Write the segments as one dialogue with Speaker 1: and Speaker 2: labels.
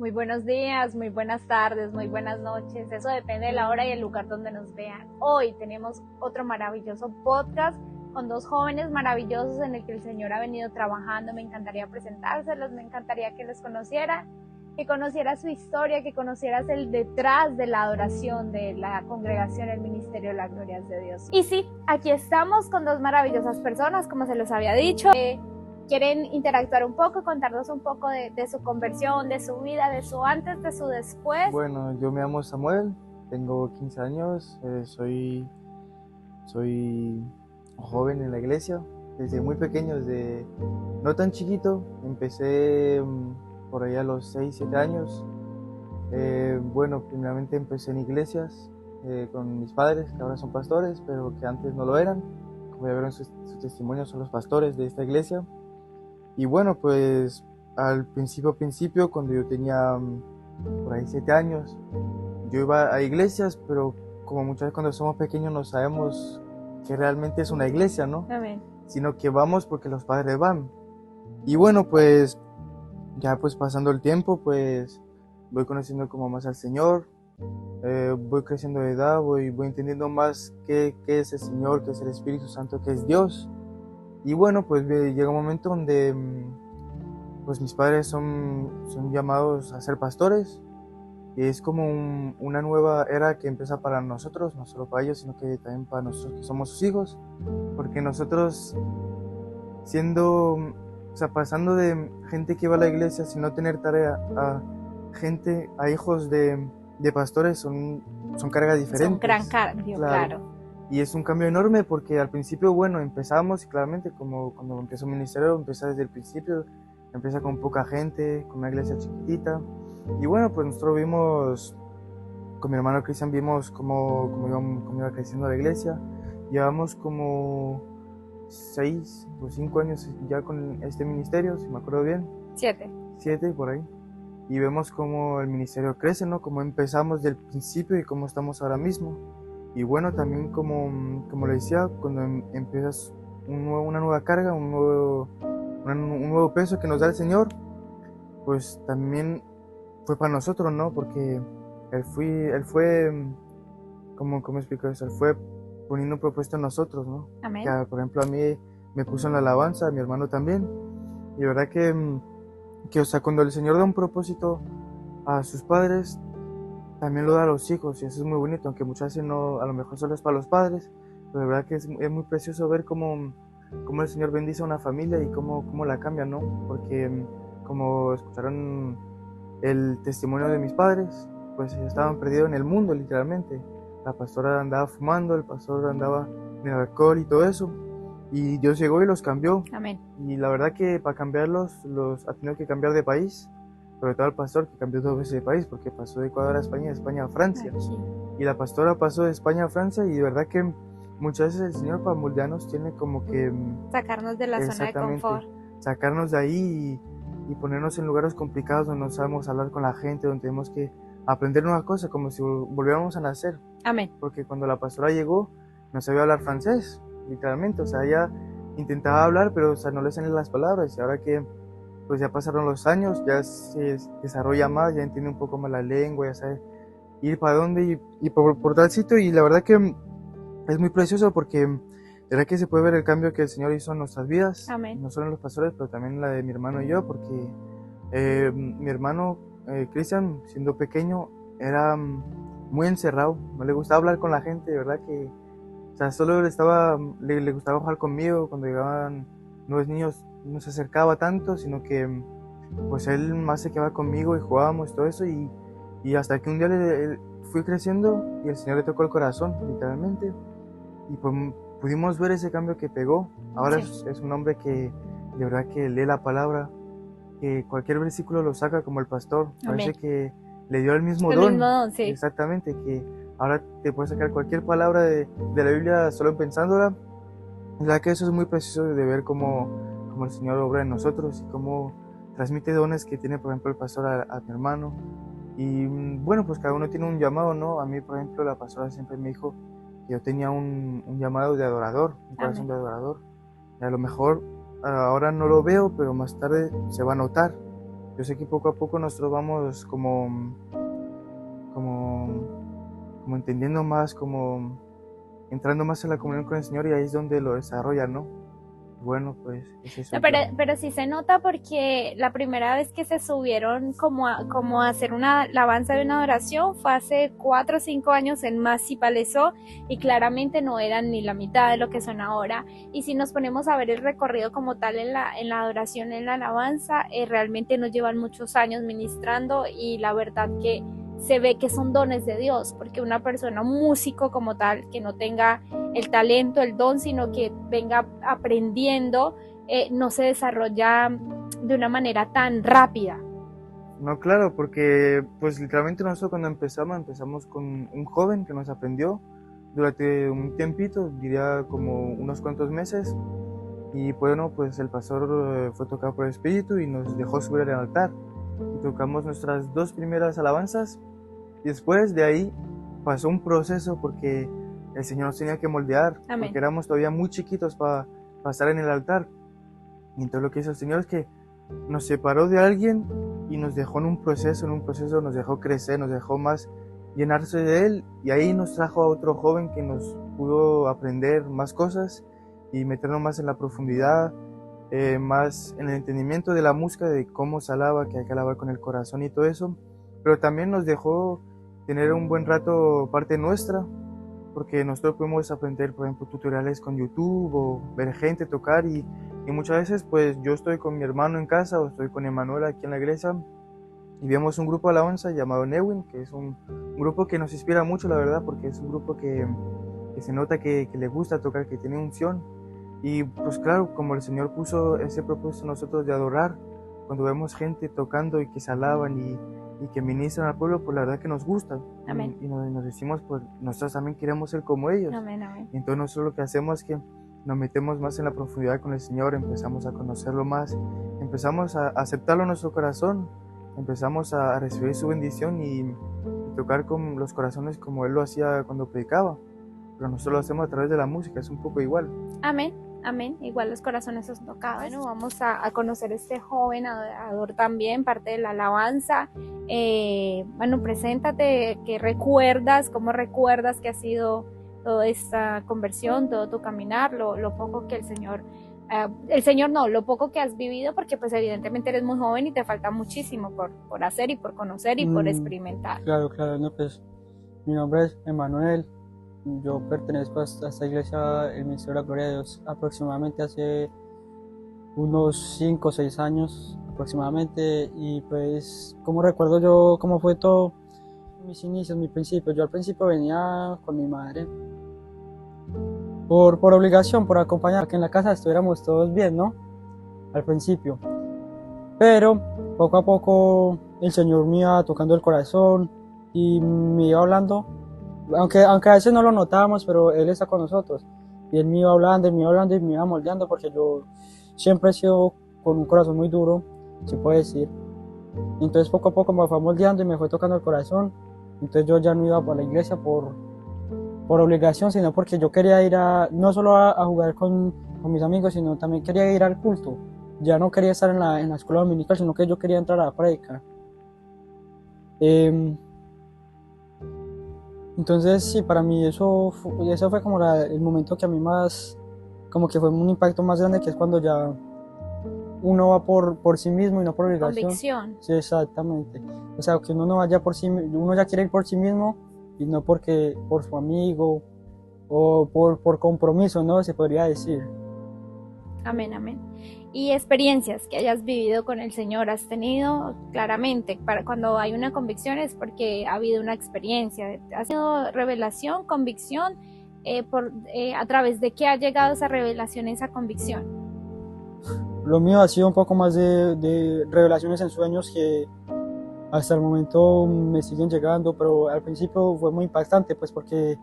Speaker 1: Muy buenos días, muy buenas tardes, muy buenas noches. Eso depende de la hora y el lugar donde nos vean. Hoy tenemos otro maravilloso podcast con dos jóvenes maravillosos en el que el Señor ha venido trabajando. Me encantaría presentárselos, me encantaría que los conociera, que conocieras su historia, que conocieras el detrás de la adoración de la congregación, el ministerio de las glorias de Dios. Y sí, aquí estamos con dos maravillosas personas, como se los había dicho. Quieren interactuar un poco, contarnos un poco de su conversión, de su vida, de su antes, de su después.
Speaker 2: Bueno, yo me llamo Samuel, tengo 15 años, soy joven en la iglesia, desde muy pequeño, desde no tan chiquito, empecé por ahí a los 6, 7 años. Bueno, primeramente empecé en iglesias con mis padres, que ahora son pastores, pero que antes no lo eran. Como ya vieron sus testimonios, son los pastores de esta iglesia. Y bueno, pues al principio, cuando yo tenía por ahí 7 años, yo iba a iglesias, pero como muchas veces cuando somos pequeños no sabemos que realmente es una iglesia, ¿no?
Speaker 1: Amén.
Speaker 2: Sino que vamos porque los padres van. Y bueno, pues ya pues pasando el tiempo, pues voy conociendo como más al Señor, voy creciendo de edad, voy entendiendo más qué es el Señor, qué es el Espíritu Santo, qué es Dios. Y bueno, pues llega un momento donde pues mis padres son llamados a ser pastores, y es como una nueva era que empieza para nosotros, no solo para ellos, sino que también para nosotros que somos sus hijos, porque nosotros pasando de gente que va a la iglesia sin no tener tarea a hijos de pastores, son cargas diferentes.
Speaker 1: Son gran cambio, claro.
Speaker 2: Y es un cambio enorme porque al principio, bueno, empezamos y claramente como cuando empezó el ministerio, empieza desde el principio, empieza con poca gente, con una iglesia chiquitita. Y bueno, pues nosotros vimos, con mi hermano Cristian, vimos cómo iba creciendo la iglesia. Llevamos como 6 o 5 años ya con este ministerio, si me acuerdo bien. 7 por ahí. Y vemos cómo el ministerio crece, ¿no? Cómo empezamos del principio y cómo estamos ahora mismo. Y bueno, también como le decía, cuando empiezas una nueva carga, un nuevo peso que nos da el Señor, pues también fue para nosotros, ¿no? Porque Él fue ¿cómo explico eso? Él fue poniendo un propósito en nosotros, ¿no?
Speaker 1: Amén.
Speaker 2: Que, por ejemplo, a mí me puso en la alabanza, a mi hermano también. Y la verdad que, o sea, cuando el Señor da un propósito a sus padres, también lo da a los hijos, y eso es muy bonito, aunque muchas veces no, a lo mejor solo es para los padres, pero la verdad que es muy precioso ver cómo el Señor bendice a una familia y cómo la cambia, ¿no? Porque como escucharon el testimonio de mis padres, pues ellos estaban perdidos en el mundo, literalmente. La pastora andaba fumando, el pastor andaba en el alcohol y todo eso, y Dios llegó y los cambió.
Speaker 1: Amén.
Speaker 2: Y la verdad que para cambiarlos ha tenido que cambiar de país, sobre todo el pastor, que cambió 2 veces de país, porque pasó de Ecuador a España, de España a Francia.
Speaker 1: Aquí.
Speaker 2: Y la pastora pasó de España a Francia, y de verdad que muchas veces el Señor para moldearnos tiene como que
Speaker 1: sacarnos de la zona de confort,
Speaker 2: sacarnos de ahí y ponernos en lugares complicados donde no sabemos hablar con la gente, donde tenemos que aprender nuevas cosas, como si volviéramos a nacer.
Speaker 1: Amén.
Speaker 2: Porque cuando la pastora llegó, no sabía hablar francés, literalmente. O sea, ella intentaba hablar, pero o sea, no le salían las palabras. Y ahora que pues ya pasaron los años, ya se desarrolla más, ya entiende un poco más la lengua, ya sabe ir para dónde y por tal sitio. Y la verdad que es muy precioso porque de verdad que se puede ver el cambio que el Señor hizo en nuestras vidas.
Speaker 1: Amén.
Speaker 2: No solo en los pastores, pero también en la de mi hermano y yo, porque mi hermano Cristian, siendo pequeño, era muy encerrado, no le gustaba hablar con la gente, de verdad que, o sea, solo le gustaba jugar conmigo. Cuando llegaban nuevos niños no se acercaba tanto, sino que pues él más se quedaba conmigo y jugábamos todo eso, y hasta que un día fui creciendo y el Señor le tocó el corazón, literalmente, y pues pudimos ver ese cambio que pegó. Ahora
Speaker 1: Sí.
Speaker 2: es un hombre que de verdad que lee la palabra, que cualquier versículo lo saca como el pastor.
Speaker 1: Amén.
Speaker 2: Parece que le dio el mismo
Speaker 1: El
Speaker 2: don.
Speaker 1: mismo don, sí.
Speaker 2: Exactamente, que ahora te puede sacar cualquier palabra de la Biblia solo pensándola. La verdad que eso es muy precioso de ver cómo el Señor obra en nosotros y cómo transmite dones que tiene, por ejemplo, el pastor a mi hermano. Y bueno, pues cada uno tiene un llamado, ¿no? A mí, por ejemplo, la pastora siempre me dijo que yo tenía un llamado de adorador, un corazón de adorador. Y a lo mejor ahora no lo veo, pero más tarde se va a notar. yo sé que poco a poco nosotros vamos como entendiendo más, como entrando más en la comunión con el Señor, y ahí es donde lo desarrolla, ¿no? Bueno, pues es eso.
Speaker 1: No, pero sí se nota porque la primera vez que se subieron como a hacer una alabanza de una adoración fue hace 4 o 5 años en Masipalezó, y claramente no eran ni la mitad de lo que son ahora. Y si nos ponemos a ver el recorrido como tal en la adoración, en la alabanza, realmente nos llevan muchos años ministrando, y la verdad que se ve que son dones de Dios, porque una persona, un músico como tal, que no tenga el talento, el don, sino que venga aprendiendo, no se desarrolla de una manera tan rápida.
Speaker 2: No, claro, porque pues literalmente nosotros cuando empezamos con un joven que nos aprendió durante un tiempito, diría como unos cuantos meses, y bueno, pues el pastor fue tocado por el Espíritu y nos dejó subir al altar, y tocamos nuestras 2 primeras alabanzas, y después de ahí pasó un proceso porque el Señor nos tenía que moldear.
Speaker 1: Amén.
Speaker 2: Porque éramos todavía muy chiquitos para estar en el altar, y entonces lo que hizo el Señor es que nos separó de alguien y nos dejó en un proceso nos dejó crecer, nos dejó más llenarse de Él, y ahí nos trajo a otro joven que nos pudo aprender más cosas y meternos más en la profundidad, más en el entendimiento de la música, de cómo se alaba, que hay que alabar con el corazón y todo eso, pero también nos dejó tener un buen rato parte nuestra, porque nosotros podemos aprender, por ejemplo, tutoriales con YouTube o ver gente tocar, y muchas veces pues yo estoy con mi hermano en casa o estoy con Emanuel aquí en la iglesia y vemos un grupo de alabanza llamado Newin, que es un grupo que nos inspira mucho, la verdad, porque es un grupo que se nota que le gusta tocar, que tiene unción, y pues claro, como el Señor puso ese propósito en nosotros de adorar, cuando vemos gente tocando y que se alaban y que ministran al pueblo, pues la verdad que nos gusta.
Speaker 1: Amén.
Speaker 2: Y nos decimos, pues nosotros también queremos ser como ellos.
Speaker 1: Amén, amén.
Speaker 2: Y entonces nosotros lo que hacemos es que nos metemos más en la profundidad con el Señor, empezamos a conocerlo más, empezamos a aceptarlo en nuestro corazón, empezamos a recibir su bendición y tocar con los corazones como Él lo hacía cuando predicaba. Pero nosotros lo hacemos a través de la música, es un poco igual.
Speaker 1: Amén. Amén, igual los corazones son tocados. Bueno, vamos a conocer a este joven adorador también, parte de la alabanza. Bueno, preséntate, ¿qué recuerdas? ¿Cómo recuerdas que ha sido toda esta conversión, todo tu caminar, lo poco que lo poco que has vivido? Porque pues evidentemente eres muy joven y te falta muchísimo por hacer y por conocer y por experimentar.
Speaker 3: Claro, no, pues mi nombre es Emanuel. Yo pertenezco a esta iglesia, el Ministerio de la Gloria de Dios, aproximadamente hace unos 5 o 6 años aproximadamente, y pues como recuerdo yo cómo fue todo, mis inicios, mi principio. Yo al principio venía con mi madre por obligación, por acompañar, que en la casa estuviéramos todos bien, ¿no? Al principio, pero poco a poco el Señor me iba tocando el corazón y me iba hablando. Aunque a veces no lo notábamos, pero Él está con nosotros. Y Él me iba hablando y me iba moldeando, porque yo siempre he sido con un corazón muy duro, se puede decir. Entonces poco a poco me fue moldeando y me fue tocando el corazón. Entonces yo ya no iba para la iglesia por obligación, sino porque yo quería ir no solo a jugar con mis amigos, sino también quería ir al culto. Ya no quería estar en la escuela dominical, sino que yo quería entrar a la prédica. Entonces sí, para mí eso fue como el momento que a mí más, como que fue un impacto más grande, que es cuando ya uno va por sí mismo y no por obligación.
Speaker 1: Convicción.
Speaker 3: Sí, exactamente. O sea, que uno no vaya por sí, uno ya quiere ir por sí mismo y no por su amigo o por compromiso, ¿no? Se podría decir.
Speaker 1: Amén, amén. Y experiencias que hayas vivido con el Señor, has tenido claramente, cuando hay una convicción es porque ha habido una experiencia, ha sido revelación, convicción, a través de qué ha llegado esa revelación, esa convicción.
Speaker 3: Lo mío ha sido un poco más de revelaciones en sueños, que hasta el momento me siguen llegando, pero al principio fue muy impactante, pues porque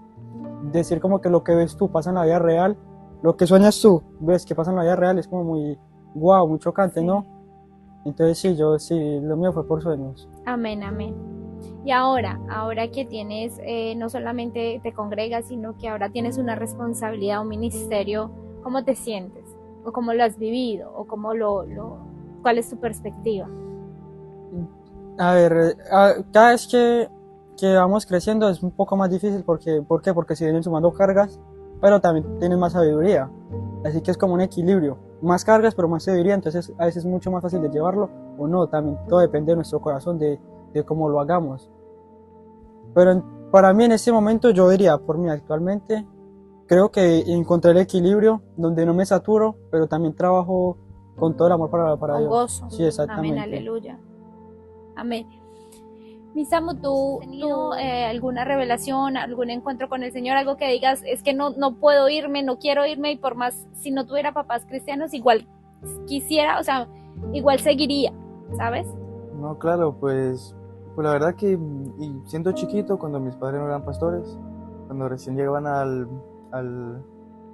Speaker 3: decir como que lo que ves tú pasa en la vida real, lo que sueñas tú, ves que pasa en la vida real, es como muy wow, muy chocante, sí. ¿No? Entonces sí, lo mío fue por sueños.
Speaker 1: Amén, amén. Y ahora que tienes, no solamente te congregas, sino que ahora tienes una responsabilidad, un ministerio, ¿cómo te sientes? ¿O cómo lo has vivido? ¿O cuál es tu perspectiva?
Speaker 3: A ver, cada vez que vamos creciendo es un poco más difícil porque, ¿por qué? Porque se vienen sumando cargas, pero también tienes más sabiduría. Así que es como un equilibrio. Más cargas, pero más sabiduría, entonces a veces es mucho más fácil de llevarlo o no. También todo depende de nuestro corazón, de cómo lo hagamos. Pero para mí en este momento, yo diría, por mí actualmente, creo que encontré el equilibrio donde no me saturo, pero también trabajo con todo el amor para
Speaker 1: Con
Speaker 3: Dios.
Speaker 1: gozo.
Speaker 3: Sí, exactamente.
Speaker 1: Amén, aleluya. Amén. Mi Samu, ¿tú alguna revelación, algún encuentro con el Señor, algo que digas, es que no puedo irme, no quiero irme, y por más, si no tuviera papás cristianos, igual quisiera, o sea, igual seguiría, ¿sabes?
Speaker 2: No, claro, pues la verdad que y siendo chiquito, cuando mis padres no eran pastores, cuando recién llegaban a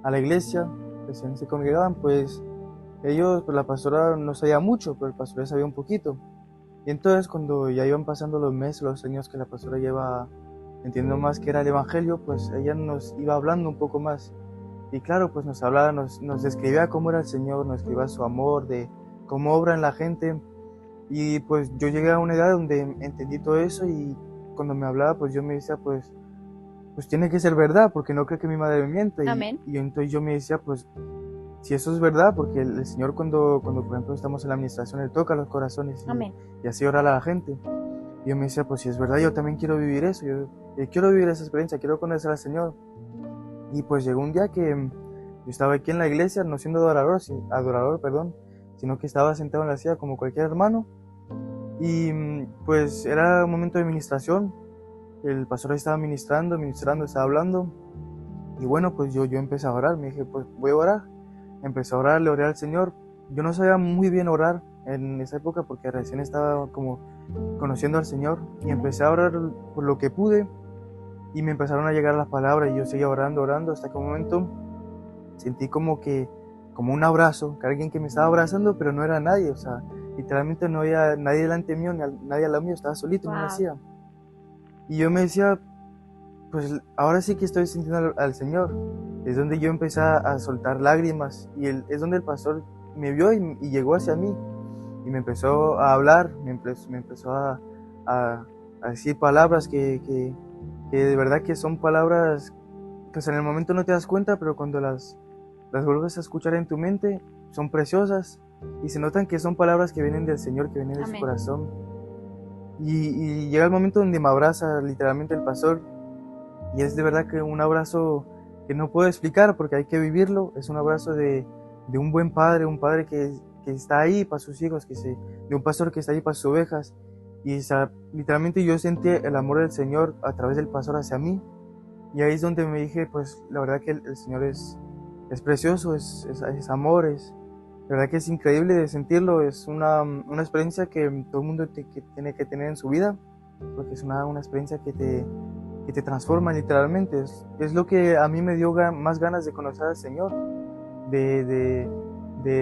Speaker 2: la iglesia, recién se congregaban, pues ellos, pues la pastora no sabía mucho, pero el pastor sabía un poquito. Y entonces cuando ya iban pasando los meses, los años que la pastora lleva entendiendo más que era el evangelio, pues ella nos iba hablando un poco más. Y claro, pues nos hablaba, nos describía cómo era el Señor, nos describía su amor, de cómo obra en la gente. Y pues yo llegué a una edad donde entendí todo eso, y cuando me hablaba, pues yo me decía, pues tiene que ser verdad, porque no creo que mi madre me mienta.
Speaker 1: Amén.
Speaker 2: Y entonces yo me decía, pues si eso es verdad, porque el Señor cuando por ejemplo estamos en la administración, Él toca los corazones y así ora a la gente. Y yo me decía, pues si es verdad, yo también quiero vivir eso, yo quiero vivir esa experiencia, quiero conocer al Señor. Y pues llegó un día que yo estaba aquí en la iglesia, no siendo adorador, sino que estaba sentado en la silla como cualquier hermano. Y pues era un momento de ministración, el pastor estaba ministrando, estaba hablando. Y bueno, pues yo empecé a orar, me dije, pues voy a orar. Empecé a orar, le oré al Señor. Yo no sabía muy bien orar en esa época porque recién estaba como conociendo al Señor, y empecé a orar por lo que pude, y me empezaron a llegar las palabras y yo seguía orando hasta que un momento sentí como un abrazo, que alguien que me estaba abrazando, pero no era nadie, o sea, literalmente no había nadie delante mío, nadie al lado mío, estaba solito en una silla. Y yo me decía, pues ahora sí que estoy sintiendo al Señor. Es donde yo empecé a soltar lágrimas, y es donde el pastor me vio y llegó hacia mí y me empezó a hablar, me empezó a decir palabras que de verdad que son palabras, pues en el momento no te das cuenta, pero cuando las vuelves a escuchar en tu mente, son preciosas y se notan que son palabras que vienen del Señor, que vienen de su corazón. Y llega el momento donde me abraza literalmente el pastor, y es de verdad que un abrazo que no puedo explicar porque hay que vivirlo. Es un abrazo de un buen padre, un padre que está ahí para sus hijos, de un pastor que está ahí para sus ovejas. Y literalmente yo sentí el amor del Señor a través del pastor hacia mí, y ahí es donde me dije, pues la verdad que el Señor es precioso, es amor, la verdad que es increíble de sentirlo. Es una experiencia que todo el mundo tiene que tener en su vida, porque es una experiencia que te transforma literalmente. Es lo que a mí me dio más ganas de conocer al Señor, de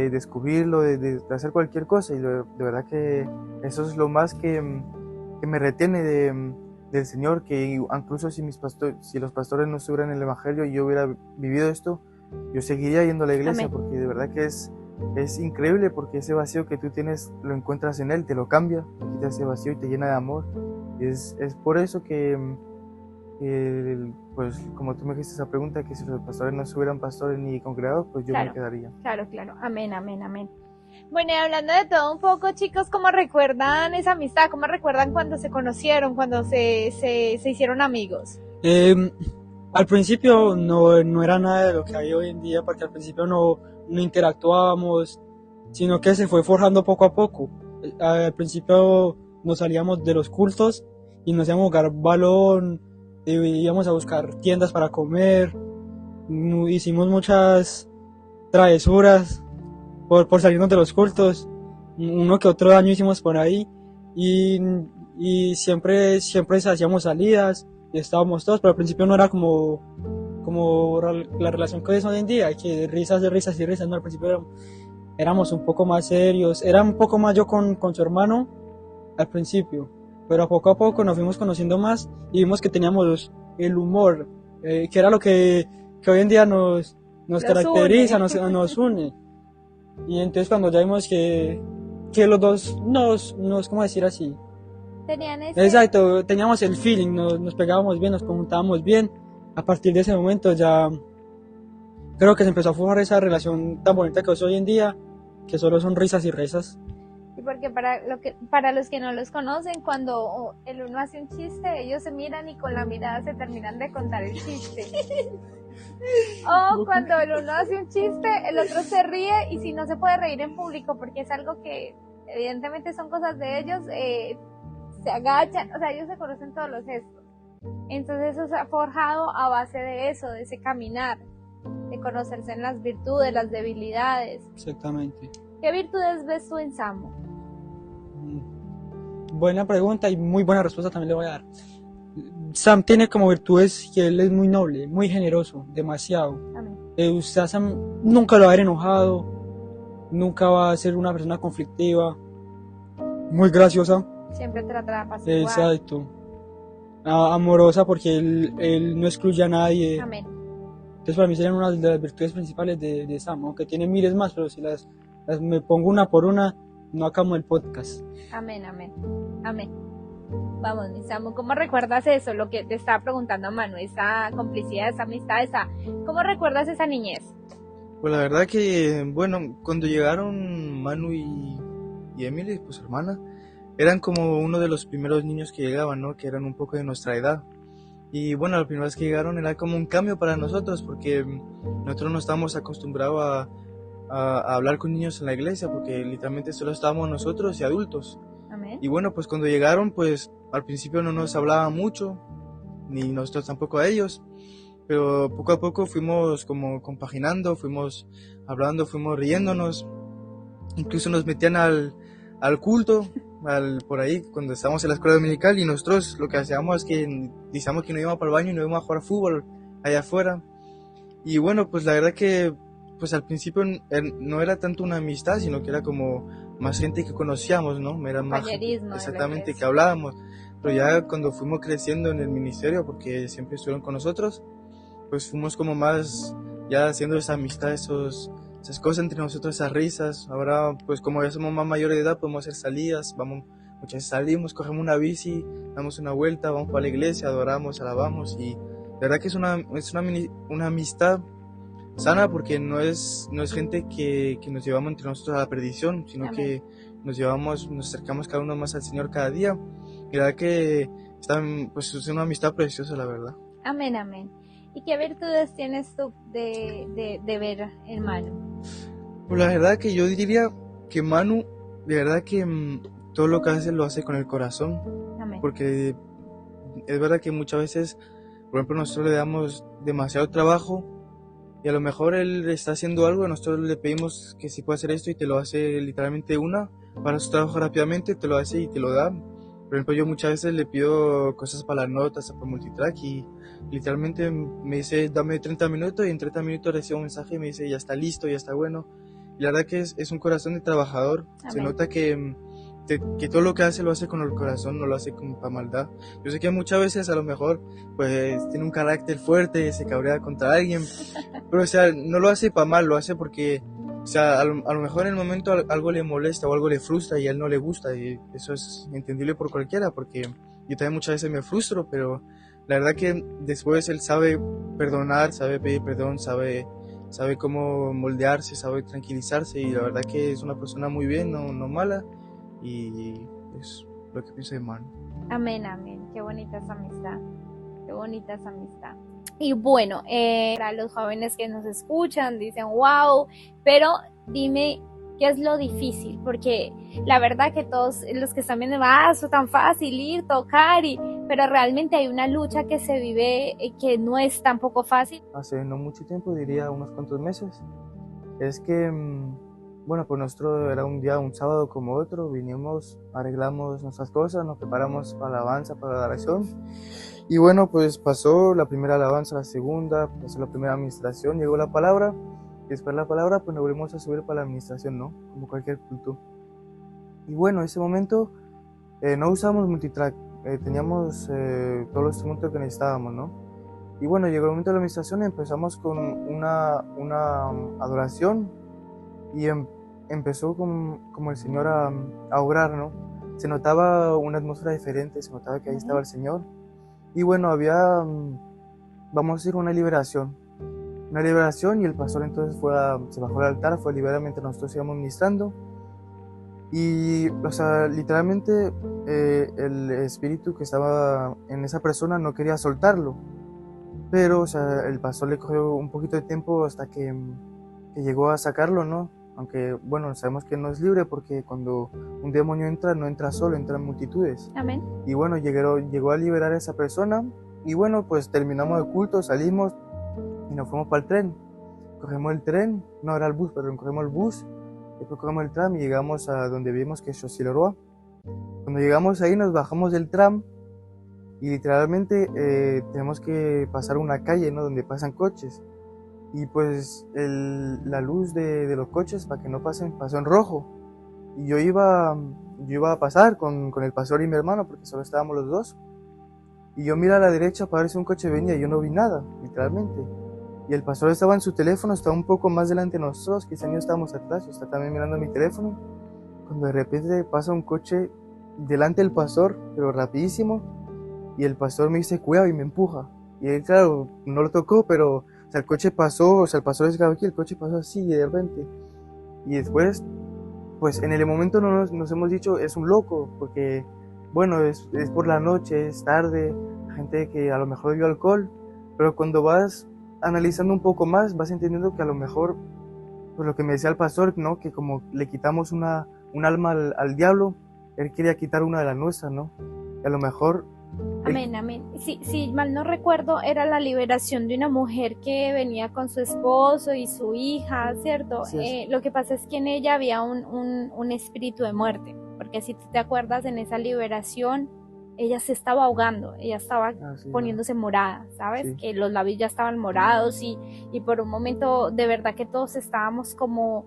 Speaker 2: descubrirlo, de hacer cualquier cosa, y de verdad que eso es lo más que me retiene del Señor, que incluso si los pastores no estuvieran en el Evangelio y yo hubiera vivido esto, yo seguiría yendo a la iglesia. Amén. Porque de verdad que es increíble, porque ese vacío que tú tienes lo encuentras en Él, te lo cambia, te quita ese vacío y te llena de amor. Y es por eso que pues como tú me dijiste esa pregunta, que si los pastores no estuvieran pastores ni congregados, pues yo me quedaría.
Speaker 1: Claro, amén. Bueno, y hablando de todo un poco, chicos, ¿cómo recuerdan esa amistad? ¿Cómo recuerdan cuando se conocieron, cuando se hicieron amigos?
Speaker 3: Al principio no era nada de lo que hay hoy en día, porque al principio no interactuábamos, sino que se fue forjando poco a poco. Al principio nos salíamos de los cultos y nos íbamos a jugar balón, íbamos a buscar tiendas para comer, hicimos muchas travesuras por salirnos de los cultos, uno que otro año hicimos por ahí, y siempre hacíamos salidas y estábamos todos, pero al principio no era como la relación que es hoy en día, que risas, no, al principio éramos un poco más serios, era un poco más yo con su hermano al principio, pero poco a poco nos fuimos conociendo más y vimos que teníamos el humor, que era lo que hoy en día nos caracteriza, nos une. Y entonces cuando ya vimos que que los dos ¿cómo decir así?
Speaker 1: Tenían ese...
Speaker 3: Exacto, teníamos el feeling, nos pegábamos bien, nos conjuntábamos bien. A partir de ese momento ya creo que se empezó a forjar esa relación tan bonita que es hoy en día, que solo son risas y risas.
Speaker 1: Y porque para los que no los conocen, cuando el uno hace un chiste, ellos se miran y con la mirada se terminan de contar el chiste. O cuando el uno hace un chiste, el otro se ríe, y si no se puede reír en público porque es algo que evidentemente son cosas de ellos, se agachan, o sea, ellos se conocen todos los gestos. Entonces eso se ha forjado a base de eso, de ese caminar, de conocerse en las virtudes, las debilidades.
Speaker 3: Exactamente.
Speaker 1: ¿Qué virtudes ves tú en Samu?
Speaker 3: Buena pregunta y muy buena respuesta también le voy a dar. Sam tiene como virtudes que él es muy noble, muy generoso, demasiado.
Speaker 1: Amén.
Speaker 3: Usted a Sam nunca lo va a ver enojado, nunca va a ser una persona conflictiva, muy graciosa.
Speaker 1: Siempre trata de apaciguar.
Speaker 3: Exacto. Amorosa porque él no excluye a nadie.
Speaker 1: Amén.
Speaker 3: Entonces para mí serían una de las virtudes principales de Sam, aunque tiene miles más, pero si me pongo una por una, no acabamos el podcast.
Speaker 1: Amén, amén, amén. Vamos, mi Samu, ¿cómo recuerdas eso? Lo que te estaba preguntando Manu, esa complicidad, esa amistad, ¿cómo recuerdas esa niñez?
Speaker 2: Pues la verdad que, bueno, cuando llegaron Manu y Emily, pues su hermana, eran como uno de los primeros niños que llegaban, ¿no? Que eran un poco de nuestra edad. Y bueno, la primera vez que llegaron era como un cambio para nosotros, porque nosotros no estábamos acostumbrados a hablar con niños en la iglesia, porque literalmente solo estábamos nosotros y adultos.
Speaker 1: Amén.
Speaker 2: Y bueno, pues cuando llegaron, pues al principio no nos hablaban mucho, ni nosotros tampoco a ellos, pero poco a poco fuimos como compaginando, fuimos hablando, fuimos riéndonos, incluso nos metían al culto, por ahí, cuando estábamos en la escuela dominical, y nosotros lo que hacíamos es que decíamos que no íbamos para el baño y no íbamos a jugar fútbol allá afuera. Y bueno, pues la verdad que pues al principio no era tanto una amistad, sino que era como más gente que conocíamos, ¿no? Era más exactamente que hablábamos. Pero ya cuando fuimos creciendo en el ministerio, porque siempre estuvieron con nosotros, pues fuimos como más ya haciendo esa amistad, esas cosas entre nosotros, esas risas. Ahora pues como ya somos más mayores de edad, podemos hacer salidas, muchas veces salimos, cogemos una bici, damos una vuelta, vamos para la iglesia, adoramos, alabamos, y la verdad que es una amistad sana, porque no es gente que nos llevamos entre nosotros a la perdición, sino Amén. Que nos acercamos cada uno más al Señor cada día. Y la verdad que pues es una amistad preciosa, la verdad.
Speaker 1: Amén, amén. ¿Y qué virtudes tienes tú de ver en Manu?
Speaker 2: Pues la verdad que yo diría que Manu, de verdad que todo lo que hace lo hace con el corazón.
Speaker 1: Amén.
Speaker 2: Porque es verdad que muchas veces, por ejemplo, nosotros le damos demasiado trabajo, y a lo mejor él está haciendo algo, nosotros le pedimos que si puede hacer esto, y te lo hace literalmente para su trabajo rápidamente, te lo hace y te lo da. Por ejemplo, yo muchas veces le pido cosas para las notas, para multitrack, y literalmente me dice, dame 30 minutos, y en 30 minutos recibo un mensaje y me dice, ya está listo, ya está bueno. Y la verdad que es un corazón de trabajador. Amén. Se nota que todo lo que hace lo hace con el corazón, no lo hace como para maldad. Yo sé que muchas veces a lo mejor pues tiene un carácter fuerte, se cabrea contra alguien, pero o sea, no lo hace para mal, lo hace porque, o sea, a lo mejor en el momento algo le molesta o algo le frustra y a él no le gusta, y eso es entendible por cualquiera, porque yo también muchas veces me frustro, pero la verdad que después él sabe perdonar, sabe pedir perdón, sabe cómo moldearse, sabe tranquilizarse, y la verdad que es una persona muy bien, no mala. Y es lo que pienso de Manu.
Speaker 1: Amén, amén. Qué bonita esa amistad. Qué bonita esa amistad. Y bueno, para los jóvenes que nos escuchan, dicen wow, pero dime qué es lo difícil, porque la verdad que todos los que están viendo, eso tan fácil ir, tocar, pero realmente hay una lucha que se vive que no es tampoco fácil.
Speaker 2: Hace no mucho tiempo, diría unos cuantos meses, es que bueno, pues nosotros era un día, un sábado como otro, vinimos, arreglamos nuestras cosas, nos preparamos para la alabanza, para la adoración, y bueno, pues pasó la primera alabanza, la segunda, pasó la primera administración, llegó la palabra, y después de la palabra pues nos volvimos a subir para la administración, ¿no? Como cualquier culto. Y bueno, en ese momento no usábamos multitrack, teníamos todos los instrumentos que necesitábamos, ¿no? Y bueno, llegó el momento de la administración y empezamos con una adoración. Y empezó como el Señor a obrar, ¿no? Se notaba una atmósfera diferente, se notaba que ahí estaba el Señor. Y bueno, había, vamos a decir, una liberación y el pastor entonces se bajó al altar, fue a liberar mientras nosotros íbamos ministrando. Y, o sea, literalmente el espíritu que estaba en esa persona no quería soltarlo. Pero, o sea, el pastor le cogió un poquito de tiempo hasta que llegó a sacarlo, ¿no? Aunque, bueno, sabemos que no es libre porque cuando un demonio entra, no entra solo, entran multitudes.
Speaker 1: Amén.
Speaker 2: Y bueno, llegó a liberar a esa persona. Y bueno, pues terminamos el culto, salimos y nos fuimos para el tren. Cogemos el tren, no era el bus, pero cogemos el bus. Después cogemos el tram y llegamos a donde vimos que es Choisy-le-Roi. Cuando llegamos ahí nos bajamos del tram y literalmente tenemos que pasar una calle, ¿no? Donde pasan coches. Y pues la luz de los coches para que no pasen pasó en rojo. Y yo iba a pasar con el pastor y mi hermano porque solo estábamos los dos. Y yo miré a la derecha para ver si un coche venía y yo no vi nada, literalmente. Y el pastor estaba en su teléfono, estaba un poco más delante de nosotros, quizá yo estábamos atrás, yo estaba también mirando mi teléfono. Cuando de repente pasa un coche delante del pastor, pero rapidísimo, y el pastor me dice cuidado y me empuja. Y él, claro, no lo tocó, pero o sea, el coche pasó, o sea, el pastor estaba aquí, el coche pasó así de repente. Y después, pues en el momento nos hemos dicho, es un loco, porque, bueno, es por la noche, es tarde, gente que a lo mejor bebió alcohol, pero cuando vas analizando un poco más, vas entendiendo que a lo mejor, pues lo que me decía el pastor, ¿no? Que como le quitamos un alma al diablo, él quería quitar una de las nuestras, ¿no? Y a lo mejor...
Speaker 1: Amén, amén. Si mal no recuerdo, era la liberación de una mujer que venía con su esposo y su hija, ¿cierto? Lo que pasa es que en ella había un espíritu de muerte, porque si tú te acuerdas, en esa liberación, ella se estaba ahogando, ella estaba poniéndose morada, ¿sabes? Sí. Que los labios ya estaban morados y por un momento de verdad que todos estábamos como...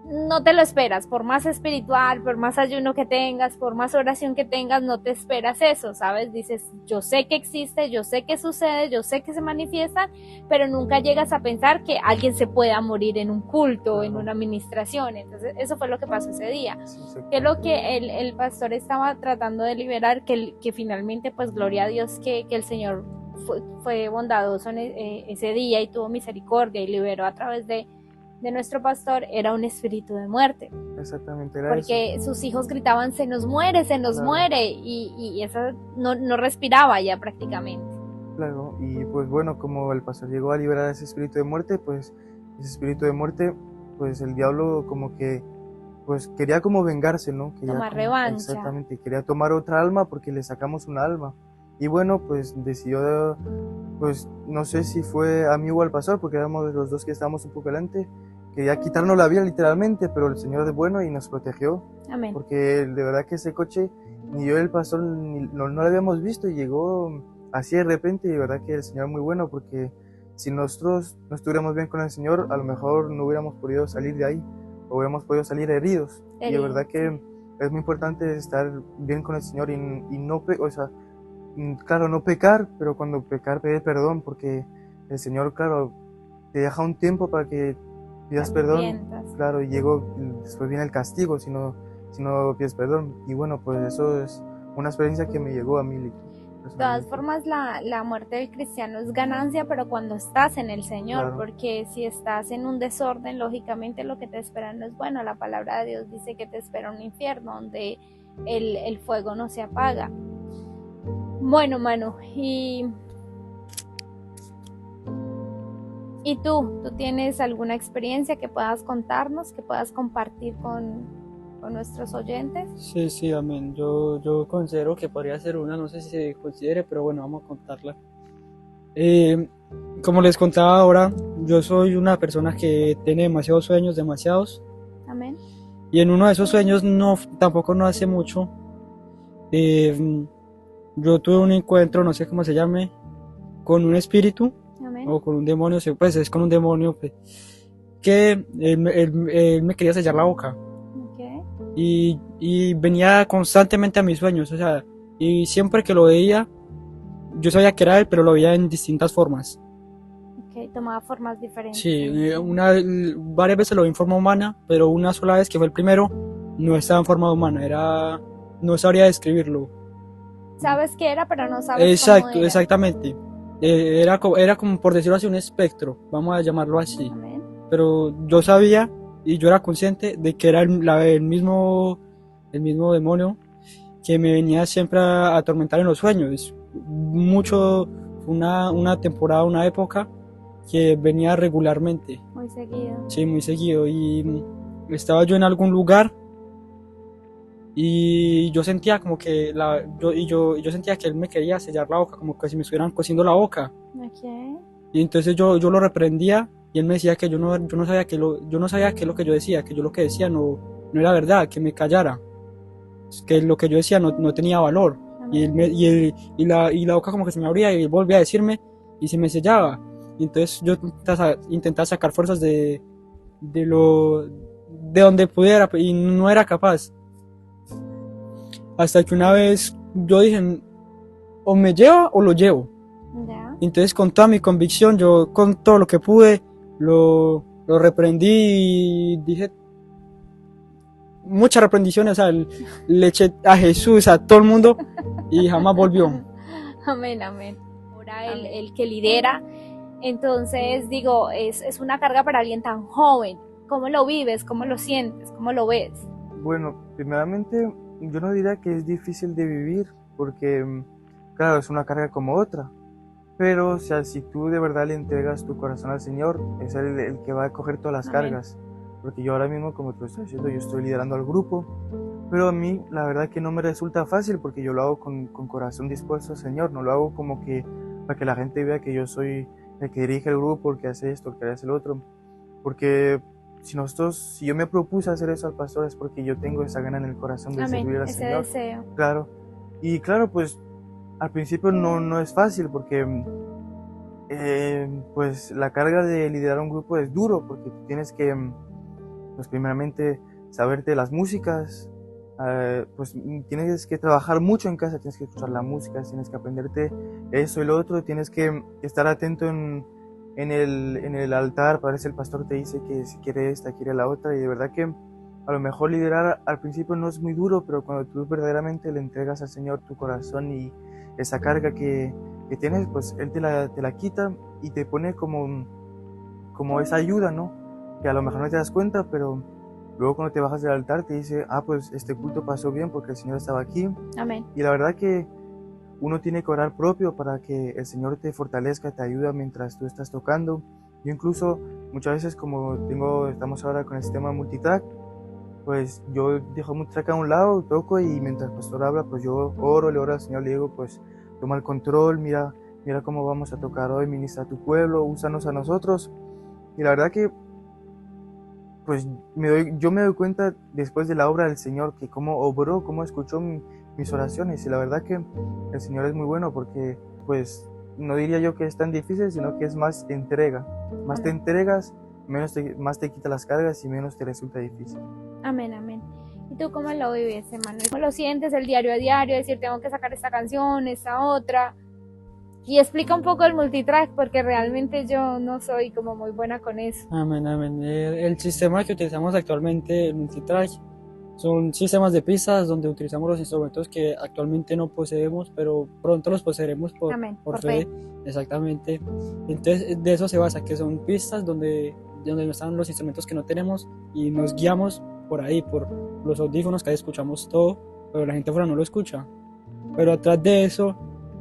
Speaker 1: No te lo esperas, por más espiritual, por más ayuno que tengas, por más oración que tengas, no te esperas eso, ¿sabes? Dices, yo sé que existe, yo sé que sucede, yo sé que se manifiestan, pero nunca llegas a pensar que alguien se pueda morir en un culto, en una administración. Entonces, eso fue lo que pasó ese día. Que es lo que el pastor estaba tratando de liberar, que finalmente, pues, gloria a Dios, que el Señor fue bondadoso en ese día y tuvo misericordia y liberó a través de nuestro pastor, era un espíritu de muerte.
Speaker 2: Exactamente, era
Speaker 1: porque
Speaker 2: eso.
Speaker 1: Sus hijos gritaban, se nos muere, y esa no respiraba ya prácticamente.
Speaker 2: Claro, y pues bueno, como el pastor llegó a liberar a ese espíritu de muerte, pues ese espíritu de muerte, pues el diablo como que, pues quería como vengarse, ¿no? Quería
Speaker 1: tomar revancha.
Speaker 2: Exactamente, quería tomar otra alma porque le sacamos una alma. Y bueno, pues decidió, pues no sé si fue a mí o al pastor, porque éramos los dos que estábamos un poco delante, quería quitarnos la vida literalmente, pero el Señor es bueno y nos protegió.
Speaker 1: Amén.
Speaker 2: Porque de verdad que ese coche, ni yo y el pastor no lo habíamos visto y llegó así de repente, y de verdad que el Señor es muy bueno, porque si nosotros no estuviéramos bien con el Señor, a lo mejor no hubiéramos podido salir de ahí, o hubiéramos podido salir heridos. Y de verdad que es muy importante estar bien con el Señor y no, o sea, claro, no pecar, pero cuando pecar, pedir perdón, porque el Señor, claro, te deja un tiempo para que pidas perdón, claro, y después viene el castigo si no pides perdón. Y bueno, pues eso es una experiencia que me llegó a mí.
Speaker 1: De todas formas, la muerte del cristiano es ganancia, pero cuando estás en el Señor, claro. Porque si estás en un desorden, lógicamente lo que te espera no es bueno. La palabra de Dios dice que te espera un infierno donde el fuego no se apaga. Bueno, Manu, ¿y tú tienes alguna experiencia que puedas contarnos, que puedas compartir con nuestros oyentes?
Speaker 3: Sí, amén. Yo considero que podría ser una, no sé si se considere, pero bueno, vamos a contarla. Como les contaba ahora, yo soy una persona que tiene demasiados sueños, demasiados.
Speaker 1: Amén.
Speaker 3: Y en uno de esos sueños, tampoco no hace mucho, yo tuve un encuentro, no sé cómo se llame, con un espíritu.
Speaker 1: Amén.
Speaker 3: O con un demonio, pues es con un demonio, pues, que él me quería sellar la boca.
Speaker 1: Okay.
Speaker 3: Y venía constantemente a mis sueños, o sea, y siempre que lo veía, yo sabía que era él, pero lo veía en distintas formas.
Speaker 1: Ok. tomaba formas diferentes.
Speaker 3: Sí, varias veces lo vi en forma humana, pero una sola vez que fue el primero, no estaba en forma humana, no sabría describirlo.
Speaker 1: Sabes qué era, pero no sabes
Speaker 3: Exacto,
Speaker 1: cómo era.
Speaker 3: exactamente. Era como, por decirlo así, un espectro, vamos a llamarlo así.
Speaker 1: Amén.
Speaker 3: Pero yo sabía y yo era consciente de que era el mismo demonio que me venía siempre a atormentar en los sueños. Una temporada, una época que venía regularmente.
Speaker 1: Muy seguido.
Speaker 3: Sí, muy seguido. Y estaba yo en algún lugar y yo sentía como que yo sentía que él me quería sellar la boca, como que si me estuvieran cosiendo la boca.
Speaker 1: Okay.
Speaker 3: Y entonces yo lo reprendía y él me decía que yo no sabía yo no sabía qué es lo que yo decía, que yo lo que decía no era verdad, que me callara, que lo que yo decía no tenía valor. Y, la boca como que se me abría y él volvía a decirme y se me sellaba. Y entonces yo intentaba sacar fuerzas de donde pudiera y no era capaz. Hasta que una vez yo dije, o me lleva o lo llevo.
Speaker 1: Ya.
Speaker 3: Entonces con toda mi convicción, yo con todo lo que pude, lo reprendí y dije muchas reprendiciones, o sea, le eché a Jesús, a todo el mundo y jamás volvió.
Speaker 1: Amén, amén. Ahora el que lidera, entonces digo, es una carga para alguien tan joven. ¿Cómo lo vives? ¿Cómo lo sientes? ¿Cómo lo ves?
Speaker 2: Bueno, primeramente yo no diría que es difícil de vivir porque, claro, es una carga como otra. Pero, o sea, si tú de verdad le entregas tu corazón al Señor, es Él el que va a coger todas las
Speaker 1: Amén.
Speaker 2: cargas. Porque yo ahora mismo, como te lo estoy diciendo, yo estoy liderando al grupo. Pero a mí, la verdad que no me resulta fácil porque yo lo hago con corazón dispuesto al Señor. No lo hago como que para que la gente vea que yo soy el que dirige el grupo, el que hace esto, el que hace el otro. Porque si yo me propuse hacer eso al pastor es porque yo tengo esa gana en el corazón de
Speaker 1: Amén.
Speaker 2: servir al
Speaker 1: Ese
Speaker 2: Señor.
Speaker 1: deseo.
Speaker 2: Claro. Y claro, pues al principio no es fácil porque pues la carga de liderar un grupo es duro porque tú tienes que pues primeramente saberte las músicas, pues tienes que trabajar mucho en casa, tienes que escuchar la música, tienes que aprenderte eso y lo otro, tienes que estar atento en el altar para ver si el pastor te dice que si quiere esta, quiere la otra, y de verdad que a lo mejor liderar al principio no es muy duro, pero cuando tú verdaderamente le entregas al Señor tu corazón y esa carga que tienes, pues Él te la quita y te pone como esa ayuda, ¿no? Que a lo mejor no te das cuenta, pero luego cuando te bajas del altar te dice, pues este culto pasó bien porque el Señor estaba aquí.
Speaker 1: Amén.
Speaker 2: Y la verdad que uno tiene que orar propio para que el Señor te fortalezca, te ayuda mientras tú estás tocando. Yo incluso muchas veces como estamos ahora con el sistema multitrack, pues yo dejo multitrack a un lado, toco y mientras el pastor habla, pues yo le oro al Señor, le digo, pues toma el control, mira cómo vamos a tocar hoy, ministra a tu pueblo, úsanos a nosotros. Y la verdad que pues yo me doy cuenta después de la obra del Señor que cómo obró, cómo escuchó mis oraciones, y la verdad que el Señor es muy bueno porque pues no diría yo que es tan difícil, sino que es más entrega. Más te entregas, más te quita las cargas y menos te resulta difícil.
Speaker 1: Amén, amén. ¿Y tú cómo lo vives, Emanuel? ¿Cómo lo sientes el diario a diario? Decir, tengo que sacar esta canción, esta otra. Y explica un poco el multitrack, porque realmente yo no soy como muy buena con eso.
Speaker 3: Amén, amén. El sistema que utilizamos actualmente, el multitrack, son sistemas de pistas donde utilizamos los instrumentos que actualmente no poseemos, pero pronto los poseeremos por fe. Exactamente. Entonces, de eso se basa, que son pistas donde están los instrumentos que no tenemos y nos guiamos por ahí, por los audífonos, que ahí escuchamos todo, pero la gente fuera no lo escucha. Pero atrás de eso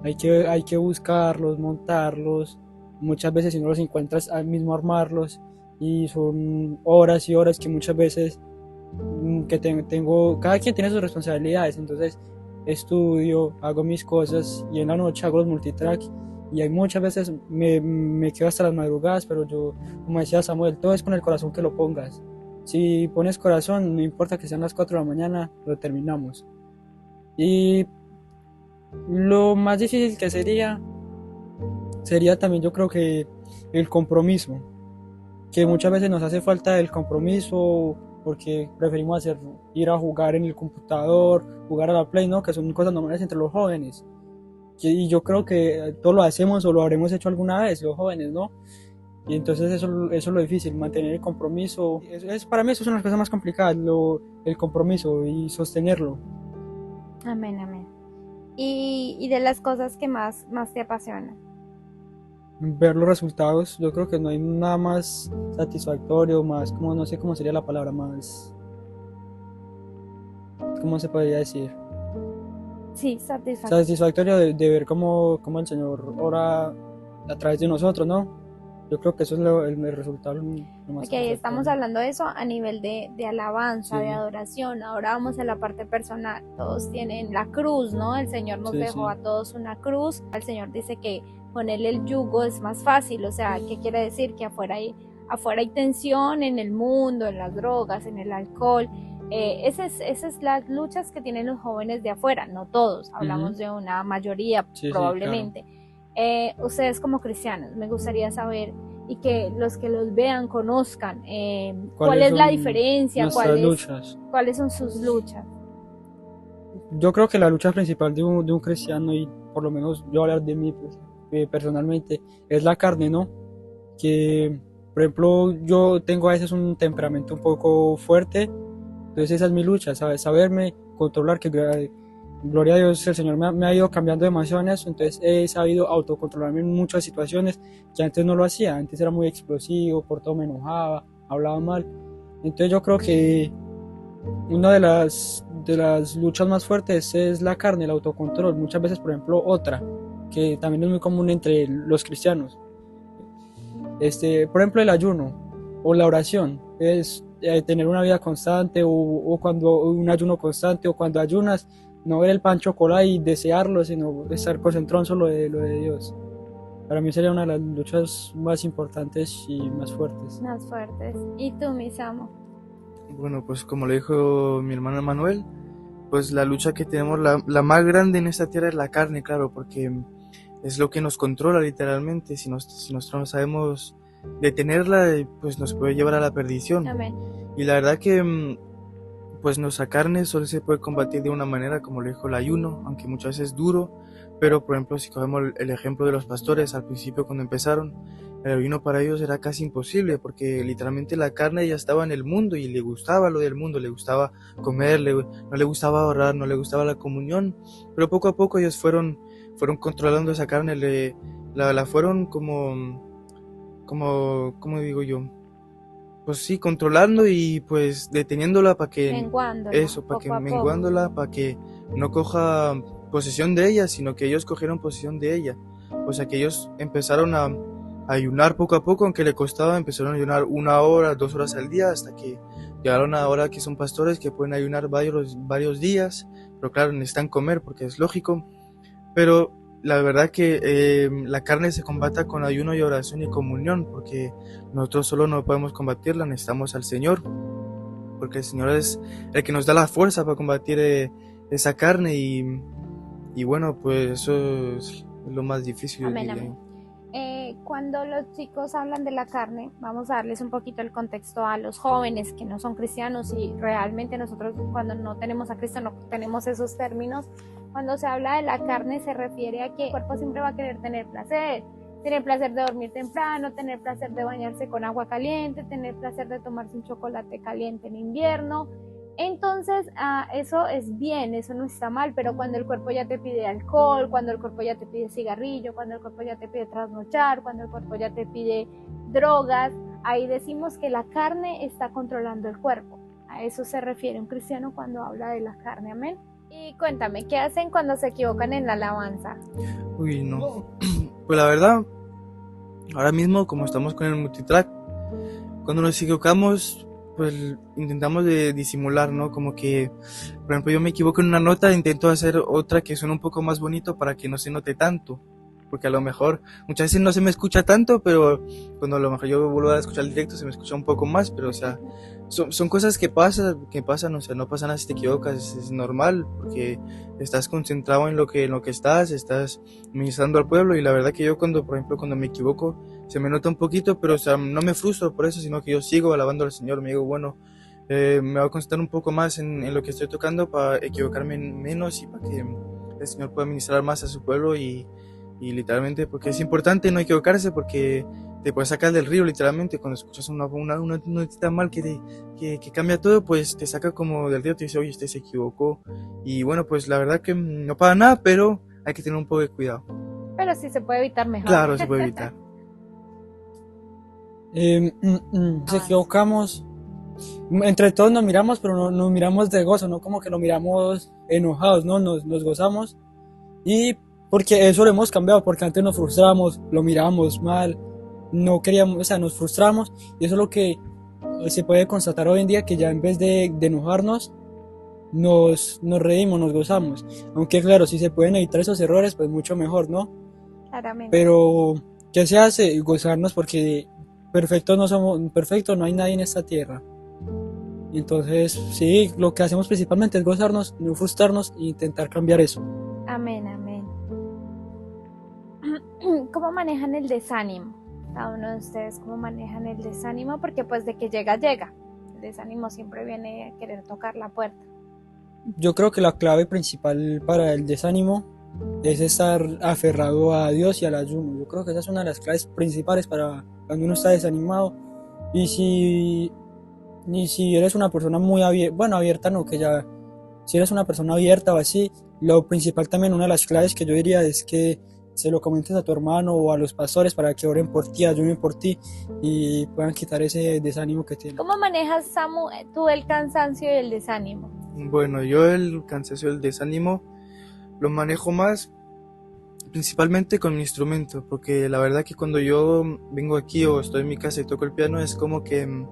Speaker 3: hay que buscarlos, montarlos. Muchas veces si no los encuentras, al mismo armarlos, y son horas y horas que muchas veces que tengo, cada quien tiene sus responsabilidades, entonces estudio, hago mis cosas y en la noche hago los multitrack, y hay muchas veces me quedo hasta las madrugadas, pero yo, como decía Samuel, todo es con el corazón que lo pongas. Si pones corazón, no importa que sean las 4 de la mañana, lo terminamos. Y lo más difícil que sería también, yo creo, que el compromiso, que muchas veces nos hace falta el compromiso porque preferimos ir a jugar en el computador, jugar a la Play, ¿no? Que son cosas normales entre los jóvenes. Y yo creo que todo lo hacemos o lo habremos hecho alguna vez, los jóvenes, ¿no? Y entonces eso es lo difícil, mantener el compromiso. Para mí eso son las cosas más complicadas, el compromiso y sostenerlo.
Speaker 1: Amén, amén. Y de las cosas que más te apasionan.
Speaker 3: Ver los resultados, yo creo que no hay nada más satisfactorio, más, como no sé cómo sería la palabra, más, ¿cómo se podría decir?
Speaker 1: Sí, satisfactorio.
Speaker 3: Satisfactorio de ver cómo el Señor ora a través de nosotros, ¿no? Yo creo que eso es el resultado lo más
Speaker 1: Ok, estamos
Speaker 3: satisfactorio.
Speaker 1: hablando de eso a nivel de alabanza,
Speaker 3: Sí.
Speaker 1: de adoración. Ahora vamos a la parte personal. Todos tienen la cruz, ¿no? El Señor nos
Speaker 3: Sí,
Speaker 1: dejó
Speaker 3: sí.
Speaker 1: a todos una cruz. El Señor dice que ponerle el yugo es más fácil. O sea, ¿qué quiere decir? Que afuera hay tensión en el mundo, en las drogas, en el alcohol. Esas es las luchas que tienen los jóvenes de afuera, no todos. Hablamos de una mayoría,
Speaker 3: Sí,
Speaker 1: probablemente.
Speaker 3: claro.
Speaker 1: Ustedes como cristianos, me gustaría saber y que los que los vean conozcan cuál es la diferencia,
Speaker 3: nuestras luchas.
Speaker 1: cuáles son sus luchas.
Speaker 3: Yo creo que la lucha principal de un cristiano, y por lo menos yo hablar de mí pues, personalmente, es la carne, ¿no? Que, por ejemplo, yo tengo a veces un temperamento un poco fuerte, entonces esa es mi lucha, ¿sabes? Saberme controlar, que gloria a Dios, el Señor me ha ido cambiando demasiado en eso, entonces he sabido autocontrolarme en muchas situaciones que antes no lo hacía, antes era muy explosivo, por todo me enojaba, hablaba mal, entonces yo creo que una de las luchas más fuertes es la carne, el autocontrol, muchas veces, por ejemplo, otra, que también es muy común entre los cristianos, por ejemplo, el ayuno o la oración, es tener una vida constante o cuando un ayuno constante o cuando ayunas, no ver el pan chocolate y desearlo, sino estar concentrado en solo lo de Dios. Para mí sería una de las luchas más importantes y más fuertes.
Speaker 1: Más fuertes. ¿Y tú, mis amos?
Speaker 2: Bueno, pues como le dijo mi hermano Manuel, pues la lucha que tenemos, la más grande en esta tierra es la carne, claro, porque es lo que nos controla literalmente. Si nosotros no sabemos detenerla, pues nos puede llevar a la perdición.
Speaker 1: Amén.
Speaker 2: Y la verdad que pues nuestra carne solo se puede combatir de una manera, como lo dijo el ayuno, aunque muchas veces es duro, pero por ejemplo si cogemos el ejemplo de los pastores al principio cuando empezaron, el ayuno para ellos era casi imposible, porque literalmente la carne ya estaba en el mundo y le gustaba lo del mundo, le gustaba comer, no le gustaba orar, no le gustaba la comunión, pero poco a poco ellos fueron controlando esa carne, la fueron ¿cómo digo yo? Pues sí, controlando y pues deteniéndola para que menguándola, para que no coja posesión de ella, sino que ellos cogieron posesión de ella. O sea que ellos empezaron a ayunar poco a poco, aunque le costaba, empezaron a ayunar 1 hora, 2 horas al día, hasta que llegaron ahora que son pastores que pueden ayunar varios días, pero claro, necesitan comer porque es lógico, pero la verdad que la carne se combata con ayuno y oración y comunión, porque nosotros solo no podemos combatirla, necesitamos al Señor, porque el Señor es el que nos da la fuerza para combatir esa carne y bueno, pues eso es lo más difícil.
Speaker 1: Amén, amén. Cuando los chicos hablan de la carne, vamos a darles un poquito el contexto a los jóvenes que no son cristianos y realmente nosotros cuando no tenemos a Cristo no tenemos esos términos. Cuando se habla de la carne se refiere a que el cuerpo siempre va a querer tener placer de dormir temprano, tener placer de bañarse con agua caliente, tener placer de tomarse un chocolate caliente en invierno. Entonces, eso es bien, eso no está mal, pero cuando el cuerpo ya te pide alcohol, cuando el cuerpo ya te pide cigarrillo, cuando el cuerpo ya te pide trasnochar, cuando el cuerpo ya te pide drogas, ahí decimos que la carne está controlando el cuerpo. A eso se refiere un cristiano cuando habla de la carne, amén. Y cuéntame, ¿qué hacen cuando se equivocan en la alabanza?
Speaker 2: Uy, no. Pues la verdad, ahora mismo como estamos con el multitrack, cuando nos equivocamos, pues intentamos de disimular, ¿no? Como que, por ejemplo, yo me equivoco en una nota, intento hacer otra que suene un poco más bonito para que no se note tanto. Porque a lo mejor muchas veces no se me escucha tanto, pero cuando a lo mejor yo vuelvo a escuchar el directo se me escucha un poco más, pero o sea, son cosas que pasan, o sea, no pasa nada si te equivocas, es normal, porque estás concentrado en lo que estás ministrando al pueblo, y la verdad que yo por ejemplo, cuando me equivoco, se me nota un poquito, pero o sea, no me frustro por eso, sino que yo sigo alabando al Señor, me digo, bueno, me voy a concentrar un poco más en lo que estoy tocando para equivocarme menos y para que el Señor pueda ministrar más a su pueblo y literalmente porque es importante no equivocarse, porque te puede sacar del río literalmente. Cuando escuchas una notita mal que cambia todo, pues te saca como del río, te dice, oye, este se equivocó. Y bueno, pues la verdad que no pasa nada, pero hay que tener un poco de cuidado.
Speaker 1: Pero si se puede evitar mejor.
Speaker 2: Claro, se puede evitar.
Speaker 3: Nos equivocamos, entre todos nos miramos, pero no nos miramos de gozo, no como que lo miramos enojados, ¿no? Nos gozamos, y porque eso lo hemos cambiado, porque antes nos frustrábamos, lo mirábamos mal, no queríamos, o sea, nos frustramos, y eso es lo que se puede constatar hoy en día, que ya en vez de enojarnos, nos reímos, nos gozamos, aunque claro, si se pueden evitar esos errores, pues mucho mejor, ¿no?
Speaker 1: Claramente.
Speaker 3: Pero, ¿qué se hace? Gozarnos, porque perfectos no somos, perfectos no hay nadie en esta tierra. Entonces, sí, lo que hacemos principalmente es gozarnos, no frustrarnos e intentar cambiar eso.
Speaker 1: Amén, amén. ¿Cómo manejan el desánimo? Cada uno de ustedes, ¿cómo manejan el desánimo? Porque pues de que llega, llega. El desánimo siempre viene a querer tocar la puerta.
Speaker 3: Yo creo que la clave principal para el desánimo es estar aferrado a Dios y al ayuno. Yo creo que esa es una de las claves principales para cuando uno está desanimado. Y si eres una persona muy abierta, bueno, abierta no, que ya, si eres una persona abierta o así, lo principal también, una de las claves que yo diría es que se lo comentes a tu hermano o a los pastores para que oren por ti, ayuden por ti y puedan quitar ese desánimo que tienes.
Speaker 1: ¿Cómo manejas, Samu, tú el cansancio y el desánimo?
Speaker 2: Bueno, yo el cansancio y el desánimo lo manejo más principalmente con mi instrumento, porque la verdad que cuando yo vengo aquí o estoy en mi casa y toco el piano es como que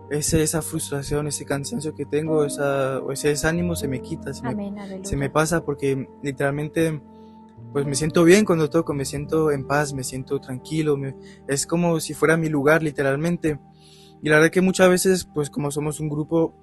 Speaker 2: esa frustración, ese cansancio que tengo, ese desánimo se me quita, se me pasa, porque literalmente pues me siento bien cuando toco, me siento en paz, me siento tranquilo, es como si fuera mi lugar literalmente. Y la verdad que muchas veces pues como somos un grupo,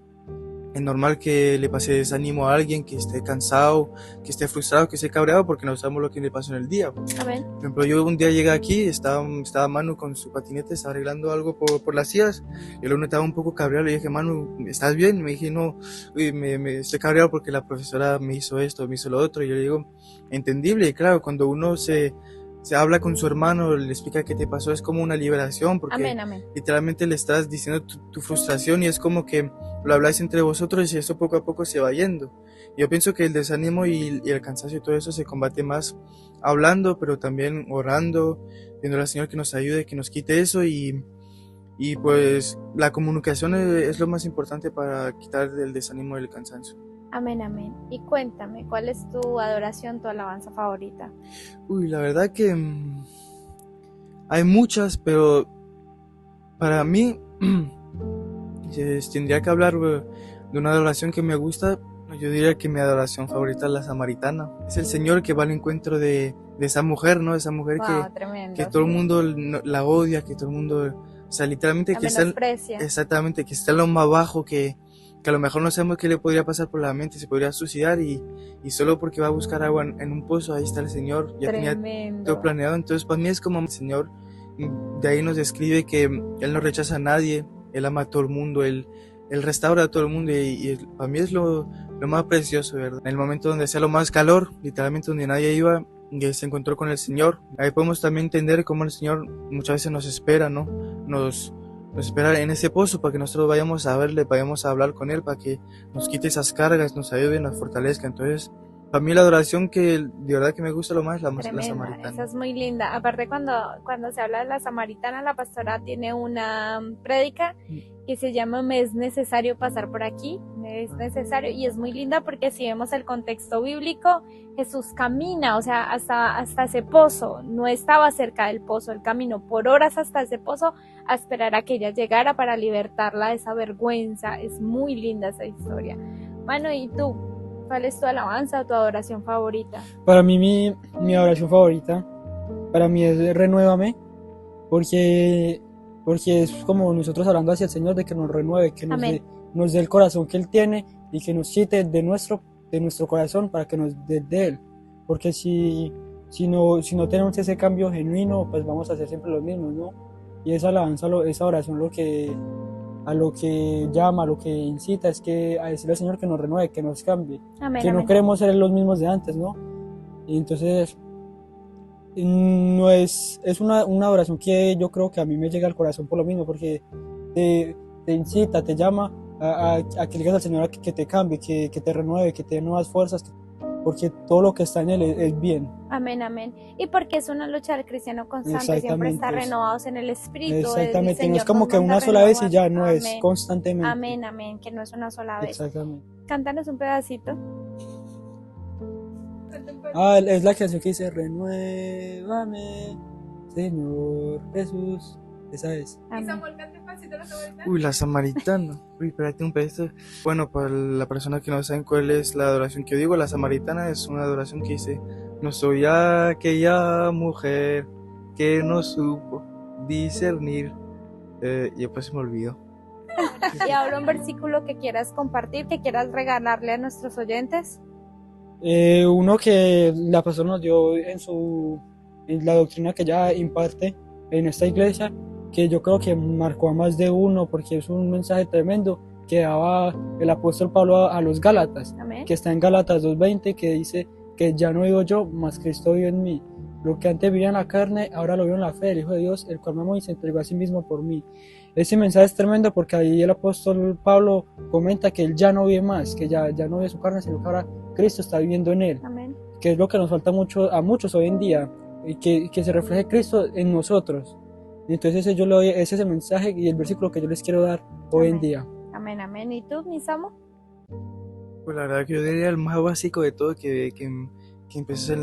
Speaker 2: es normal que le pase desánimo a alguien, que esté cansado, que esté frustrado, que esté cabreado porque no sabemos lo que le pasó en el día.
Speaker 1: Amén.
Speaker 2: Por ejemplo, yo un día llegué aquí, estaba Manu con su patinete, estaba arreglando algo por las sillas, y luego estaba un poco cabreado, le dije, Manu, ¿estás bien? Y me dije, no, me estoy cabreado porque la profesora me hizo esto, me hizo lo otro, y yo le digo, entendible, y claro, cuando uno se habla con su hermano, le explica qué te pasó, es como una liberación, porque
Speaker 1: amén.
Speaker 2: literalmente le estás diciendo tu frustración, y es como que lo habláis entre vosotros y eso poco a poco se va yendo. Yo pienso que el desánimo y el cansancio y todo eso se combate más hablando, pero también orando, pidiendo al Señor que nos ayude, que nos quite eso, y pues la comunicación es lo más importante para quitar el desánimo y el cansancio.
Speaker 1: Amén, amén. Y cuéntame, ¿cuál es tu adoración, tu alabanza favorita?
Speaker 2: La verdad que hay muchas, pero para mí tendría que hablar de una adoración que me gusta. Yo diría que mi adoración favorita es la samaritana. Es el Señor que va al encuentro de esa mujer, ¿no? Esa mujer
Speaker 1: tremendo,
Speaker 2: que todo el mundo la odia, que todo el mundo, o sea, literalmente
Speaker 1: la
Speaker 2: que
Speaker 1: menosprecia.
Speaker 2: Exactamente, que está en lo más bajo, que a lo mejor no sabemos qué le podría pasar por la mente, se podría suicidar y solo porque va a buscar agua en un pozo, ahí está el Señor, ya
Speaker 1: tremendo.
Speaker 2: Tenía todo planeado. Entonces para mí es como el Señor, de ahí nos describe que Él no rechaza a nadie, Él ama a todo el mundo, Él restaura a todo el mundo, y para mí es lo más precioso, ¿verdad? En el momento donde hacía lo más calor, literalmente donde nadie iba, y se encontró con el Señor. Ahí podemos también entender cómo el Señor muchas veces nos espera, ¿no? Nos espera en ese pozo para que nosotros vayamos a verle, vayamos a hablar con Él, para que nos quite esas cargas, nos ayude, nos fortalezca. Entonces, para mí la adoración que de verdad que me gusta lo más es la samaritana.
Speaker 1: Esa es muy linda. Aparte cuando se habla de la samaritana, la pastora tiene una prédica que se llama Me es necesario pasar por aquí, me es necesario, y es muy linda porque si vemos el contexto bíblico, Jesús camina, o sea, hasta ese pozo, no estaba cerca del pozo, él caminó por horas hasta ese pozo a esperar a que ella llegara para libertarla de esa vergüenza. Es muy linda esa historia. Bueno, ¿y tú? ¿Cuál es tu alabanza o tu adoración favorita?
Speaker 3: Para mí mi adoración favorita, para mí es Renuévame, porque es como nosotros hablando hacia el Señor de que nos renueve, que nos dé el corazón que Él tiene y que nos quite de nuestro corazón para que nos dé de Él. Porque si no tenemos ese cambio genuino, pues vamos a hacer siempre lo mismo, ¿no? Y esa alabanza, esa oración a lo que llama, a lo que incita es que a decirle al Señor que nos renueve, que nos cambie,
Speaker 1: amén,
Speaker 3: que no
Speaker 1: amén.
Speaker 3: queremos ser los mismos de antes, ¿no? Y entonces No es una oración que yo creo que a mí me llega al corazón por lo mismo, porque te incita, te llama a que le digas al Señor que te cambie, que te renueve, que te dé nuevas fuerzas, porque todo lo que está en Él es bien.
Speaker 1: Amén, amén. Y porque es una lucha del cristiano constante, siempre estar renovados en el Espíritu.
Speaker 3: Exactamente, no es como que una sola vez y ya, no,
Speaker 1: amén.
Speaker 3: Es constantemente.
Speaker 1: Amén, amén, que no es una sola vez.
Speaker 3: Exactamente.
Speaker 1: Cántanos un pedacito.
Speaker 3: Es la canción que dice, renuévame, Señor Jesús. Esa es.
Speaker 2: Uy, la samaritana. Uy, espérate un pedacito. Bueno, para la persona que no saben cuál es la adoración que yo digo, la samaritana es una adoración que dice: no soy aquella mujer que no supo discernir. Y después se me olvidó.
Speaker 1: Y ahora un versículo que quieras compartir, que quieras regalarle a nuestros oyentes.
Speaker 3: Uno que la pastora nos dio en la doctrina que ella imparte en esta iglesia, que yo creo que marcó a más de uno, porque es un mensaje tremendo que daba el apóstol Pablo a los Gálatas.
Speaker 1: Amén.
Speaker 3: Que está en Gálatas 2:20, que dice que ya no vivo yo, mas Cristo vive en mí. Lo que antes vivía en la carne, ahora lo vivo en la fe del Hijo de Dios, el cual me amó y se entregó a sí mismo por mí. Ese mensaje es tremendo porque ahí el apóstol Pablo comenta que él ya no vive más, que ya no vive su carne, sino que ahora Cristo está viviendo en él.
Speaker 1: Amén.
Speaker 3: Que es lo que nos falta mucho a muchos hoy en día, que se refleje Cristo en nosotros. Entonces ese es el mensaje y el versículo que yo les quiero dar hoy en día.
Speaker 1: Amén, amén. ¿Y tú, mis amos?
Speaker 2: Pues la verdad que yo diría el más básico de todo que empieza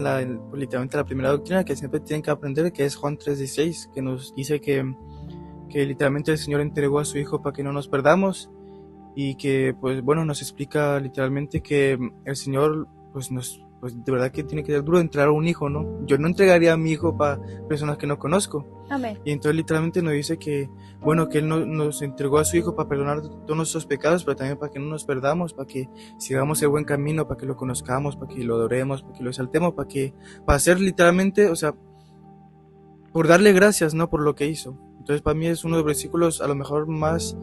Speaker 2: literalmente la primera doctrina que siempre tienen que aprender, que es Juan 3:16, que nos dice que literalmente el Señor entregó a su Hijo para que no nos perdamos, y que pues bueno, nos explica literalmente que el Señor pues de verdad que tiene que ser duro entregar a un hijo, ¿no? Yo no entregaría a mi hijo para personas que no conozco.
Speaker 1: Amén.
Speaker 2: Y entonces literalmente nos dice que bueno, que Él nos entregó a su Hijo para perdonar todos nuestros pecados, pero también para que no nos perdamos, para que sigamos el buen camino, para que lo conozcamos, para que lo adoremos, para que lo exaltemos, para hacer literalmente, o sea, por darle gracias, ¿no? Por lo que hizo. Entonces para mí es uno de los versículos a lo mejor más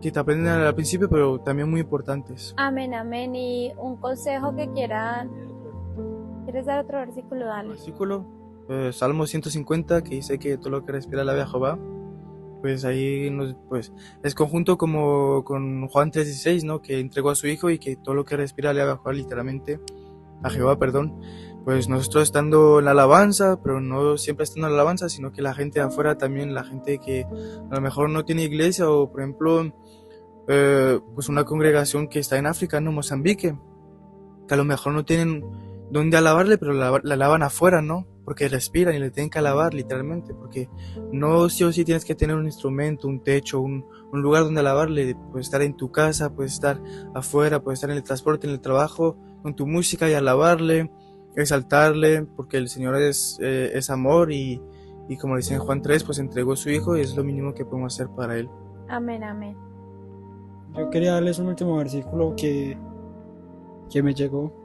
Speaker 2: que te aprenden al principio, pero también muy importantes.
Speaker 1: Amén, amén. Y un consejo que quieran. ¿Quieres dar otro versículo? Dale.
Speaker 2: Versículo, Salmo 150, que dice que todo lo que respira alabe a Jehová. Pues ahí pues es conjunto como con Juan 3:16, ¿no? Que entregó a su Hijo y que todo lo que respira alabe a Jehová, literalmente, a Jehová, perdón. Pues nosotros estando en la alabanza, pero no siempre estando en la alabanza, sino que la gente de afuera también, la gente que a lo mejor no tiene iglesia, o por ejemplo, pues una congregación que está en África, ¿no? Mozambique, que a lo mejor no tienen dónde alabarle, pero la alaban afuera, ¿no? Porque respiran y le tienen que alabar, literalmente, porque no sí o sí tienes que tener un instrumento, un techo, un lugar donde alabarle. Puedes estar en tu casa, puedes estar afuera, puedes estar en el transporte, en el trabajo, con tu música y alabarle, exaltarle, porque el Señor es amor y como dice en Juan 3, pues entregó a su Hijo y es lo mínimo que podemos hacer para Él.
Speaker 1: Amén, amén.
Speaker 3: Yo quería darles un último versículo que me llegó,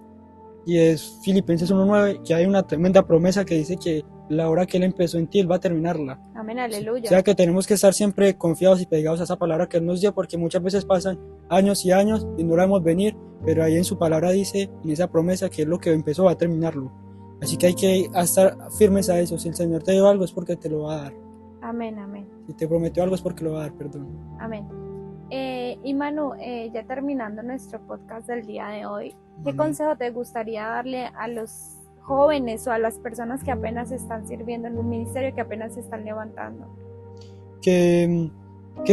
Speaker 3: y es Filipenses 1:9, que hay una tremenda promesa que dice que la obra que Él empezó en ti, Él va a terminarla.
Speaker 1: Amén, aleluya.
Speaker 3: O sea que tenemos que estar siempre confiados y pegados a esa palabra que Él nos dio, porque muchas veces pasan años y años y no la vemos venir, pero ahí en su palabra dice, en esa promesa, que es lo que empezó va a terminarlo. Así que hay que estar firmes a eso. Si el Señor te dio algo es porque te lo va a dar.
Speaker 1: Amén, amén.
Speaker 3: Si te prometió algo es porque lo va a dar, perdón.
Speaker 1: Amén. Y Manu, ya terminando nuestro podcast del día de hoy, ¿qué consejo te gustaría darle a los jóvenes o a las personas que apenas están sirviendo en un ministerio, que apenas se están levantando?
Speaker 3: Que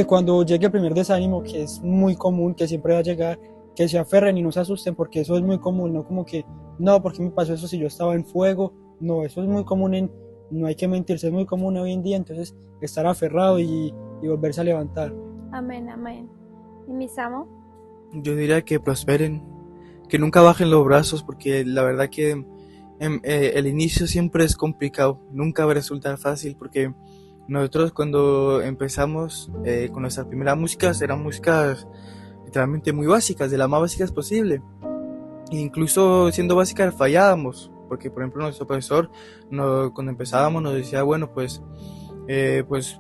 Speaker 3: cuando llegue el primer desánimo, que es muy común, que siempre va a llegar, que se aferren y no se asusten, porque eso es muy común, no como que, no, ¿por qué me pasó eso si yo estaba en fuego? No, eso es muy común, no hay que mentirse, es muy común hoy en día, entonces estar aferrado y volverse a levantar.
Speaker 1: Amén, amén. ¿Y mis amos?
Speaker 2: Yo diría que prosperen, que nunca bajen los brazos, porque la verdad que el inicio siempre es complicado, nunca va a resultar fácil, porque nosotros cuando empezamos con nuestras primeras músicas, eran músicas literalmente muy básicas, de las más básicas posible, e incluso siendo básicas fallábamos, porque por ejemplo nuestro profesor cuando empezábamos nos decía, bueno, pues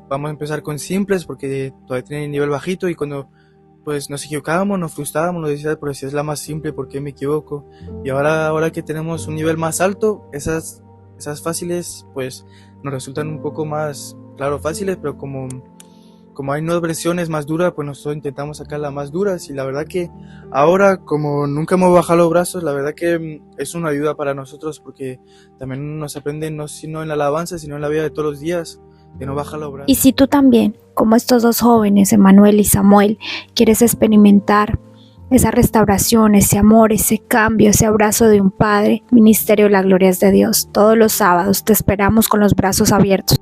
Speaker 2: vamos a empezar con simples porque todavía tienen nivel bajito, y cuando pues nos equivocábamos, nos frustrábamos, nos decía, pero si es la más simple, ¿por qué me equivoco? Y ahora que tenemos un nivel más alto, esas Esas fáciles pues nos resultan un poco más, claro, fáciles, pero como hay nuevas versiones más duras, pues nosotros intentamos sacar las más duras, y la verdad que ahora, como nunca hemos bajado los brazos, la verdad que es una ayuda para nosotros, porque también nos aprenden no solo en la alabanza, sino en la vida de todos los días, de no bajar los brazos.
Speaker 1: Y si tú también, como estos dos jóvenes, Emanuel y Samuel, quieres experimentar esa restauración, ese amor, ese cambio, ese abrazo de un padre, Ministerio de la Gloria es de Dios. Todos los sábados te esperamos con los brazos abiertos.